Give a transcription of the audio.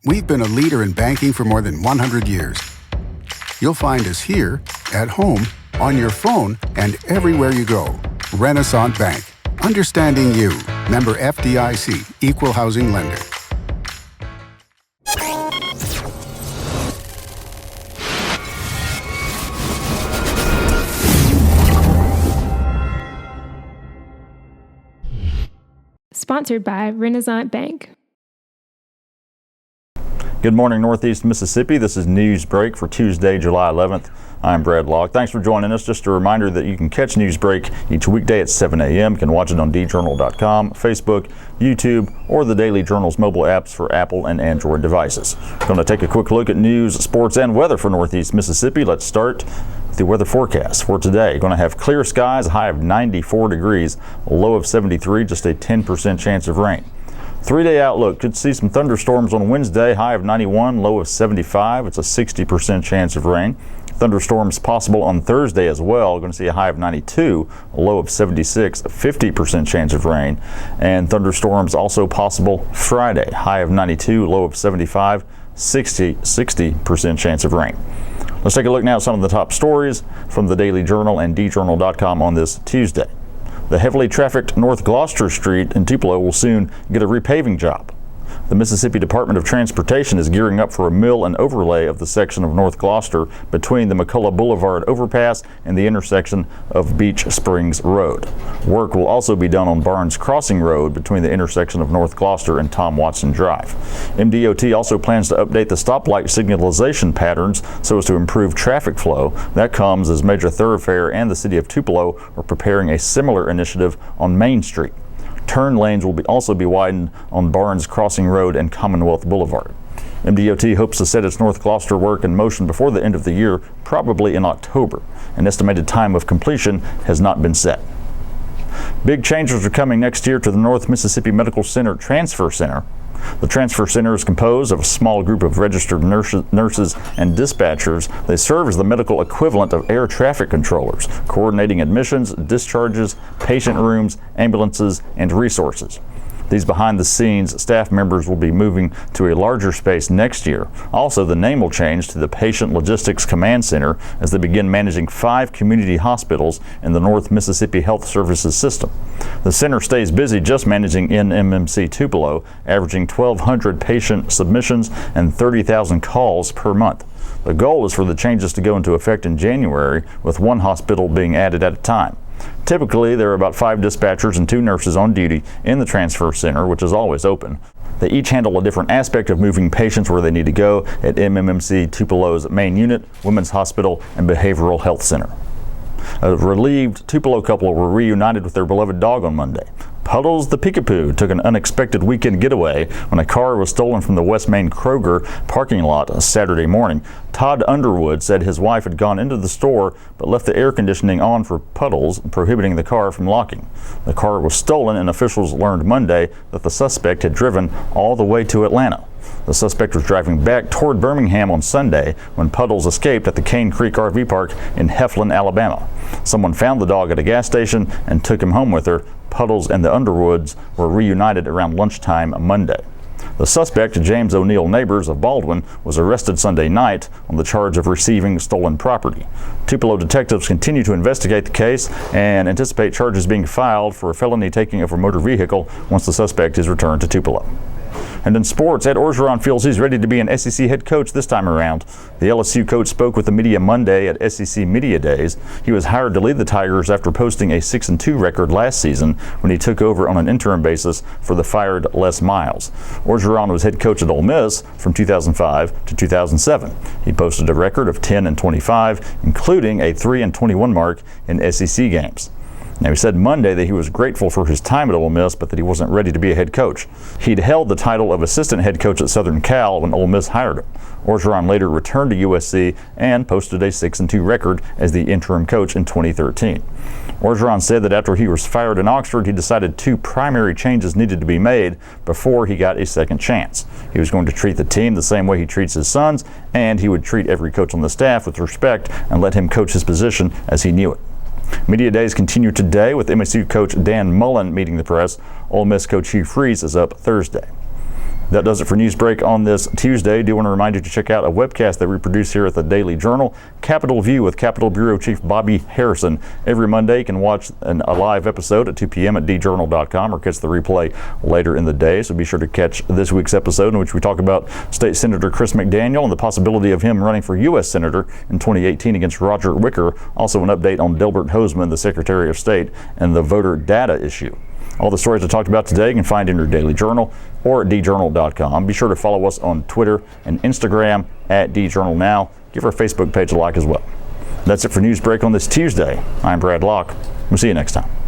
We've been a leader in banking for more than 100 years. You'll find us here, at home, on your phone, and everywhere you go. Renaissance Bank. Understanding you. Member FDIC. Equal housing lender. Sponsored by Renaissance Bank. Good morning, Northeast Mississippi. This is Newsbreak for Tuesday, July 11th. I'm Brad Locke. Thanks for joining us. Just a reminder that you can catch Newsbreak each weekday at 7 a.m. You can watch it on djournal.com, Facebook, YouTube, or the Daily Journal's mobile apps for Apple and Android devices. We're going to take a quick look at news, sports, and weather for Northeast Mississippi. Let's start with the weather forecast for today. We're going to have clear skies, a high of 94 degrees, a low of 73, just a 10% chance of rain. 3-day outlook could see some thunderstorms on Wednesday, high of 91, low of 75. It's a 60% chance of rain. Thunderstorms possible on Thursday as well. We're going to see a high of 92, a low of 76, a 50% chance of rain. And thunderstorms also possible Friday, high of 92, low of 75, 60% chance of rain. Let's take a look now at some of the top stories from the Daily Journal and djournal.com on this Tuesday. The heavily trafficked North Gloster Street in Tupelo will soon get a repaving job. The Mississippi Department of Transportation is gearing up for a mill and overlay of the section of North Gloster between the McCullough Boulevard overpass and the intersection of Beach Springs Road. Work will also be done on Barnes Crossing Road between the intersection of North Gloster and Tom Watson Drive. MDOT also plans to update the stoplight signalization patterns so as to improve traffic flow. That comes as Major Thoroughfare and the City of Tupelo are preparing a similar initiative on Main Street. Turn lanes will also be widened on Barnes Crossing Road and Commonwealth Boulevard. MDOT hopes to set its North Gloster work in motion before the end of the year, probably in October. An estimated time of completion has not been set. Big changes are coming next year to the North Mississippi Medical Center Transfer Center. The Transfer Center is composed of a small group of registered nurses and dispatchers. They serve as the medical equivalent of air traffic controllers, coordinating admissions, discharges, patient rooms, ambulances, and resources. These behind-the-scenes staff members will be moving to a larger space next year. Also, the name will change to the Patient Logistics Command Center as they begin managing 5 community hospitals in the North Mississippi Health Services system. The center stays busy just managing NMMC Tupelo, averaging 1,200 patient submissions and 30,000 calls per month. The goal is for the changes to go into effect in January, with 1 hospital being added at a time. Typically, there are about 5 dispatchers and 2 nurses on duty in the transfer center, which is always open. They each handle a different aspect of moving patients where they need to go at NMMC Tupelo's main unit, Women's Hospital, and Behavioral Health Center. A relieved Tupelo couple were reunited with their beloved dog on Monday. Puddles the Peekapoo took an unexpected weekend getaway when a car was stolen from the West Main Kroger parking lot Saturday morning. Todd Underwood said his wife had gone into the store but left the air conditioning on for Puddles, prohibiting the car from locking. The car was stolen, and officials learned Monday that the suspect had driven all the way to Atlanta. The suspect was driving back toward Birmingham on Sunday when Puddles escaped at the Cane Creek RV Park in Heflin, Alabama. Someone found the dog at a gas station and took him home with her. Puddles and the Underwoods were reunited around lunchtime Monday. The suspect, James O'Neill Neighbors of Baldwin, was arrested Sunday night on the charge of receiving stolen property. Tupelo detectives continue to investigate the case and anticipate charges being filed for a felony taking of a motor vehicle once the suspect is returned to Tupelo. And in sports, Ed Orgeron feels he's ready to be an SEC head coach this time around. The LSU coach spoke with the media Monday at SEC Media Days. He was hired to lead the Tigers after posting a 6-2 record last season when he took over on an interim basis for the fired Les Miles. Orgeron was head coach at Ole Miss from 2005 to 2007. He posted a record of 10-25, including a 3-21 mark in SEC games. Now, he said Monday that he was grateful for his time at Ole Miss, but that he wasn't ready to be a head coach. He'd held the title of assistant head coach at Southern Cal when Ole Miss hired him. Orgeron later returned to USC and posted a 6-2 record as the interim coach in 2013. Orgeron said that after he was fired in Oxford, he decided 2 primary changes needed to be made before he got a second chance. He was going to treat the team the same way he treats his sons, and he would treat every coach on the staff with respect and let him coach his position as he knew it. Media days continue today with MSU coach Dan Mullen meeting the press. Ole Miss coach Hugh Freeze is up Thursday. That does it for Newsbreak on this Tuesday. I do want to remind you to check out a webcast that we produce here at the Daily Journal, Capitol View with Capitol Bureau Chief Bobby Harrison. Every Monday you can watch a live episode at 2 p.m. at djournal.com or catch the replay later in the day. So be sure to catch this week's episode in which we talk about State Senator Chris McDaniel and the possibility of him running for U.S. Senator in 2018 against Roger Wicker. Also an update on Delbert Hosemann, the Secretary of State, and the voter data issue. All the stories I talked about today you can find in your Daily Journal or at djournal.com. Be sure to follow us on Twitter and Instagram at djournalnow. Give our Facebook page a like as well. That's it for Newsbreak on this Tuesday. I'm Brad Locke. We'll see you next time.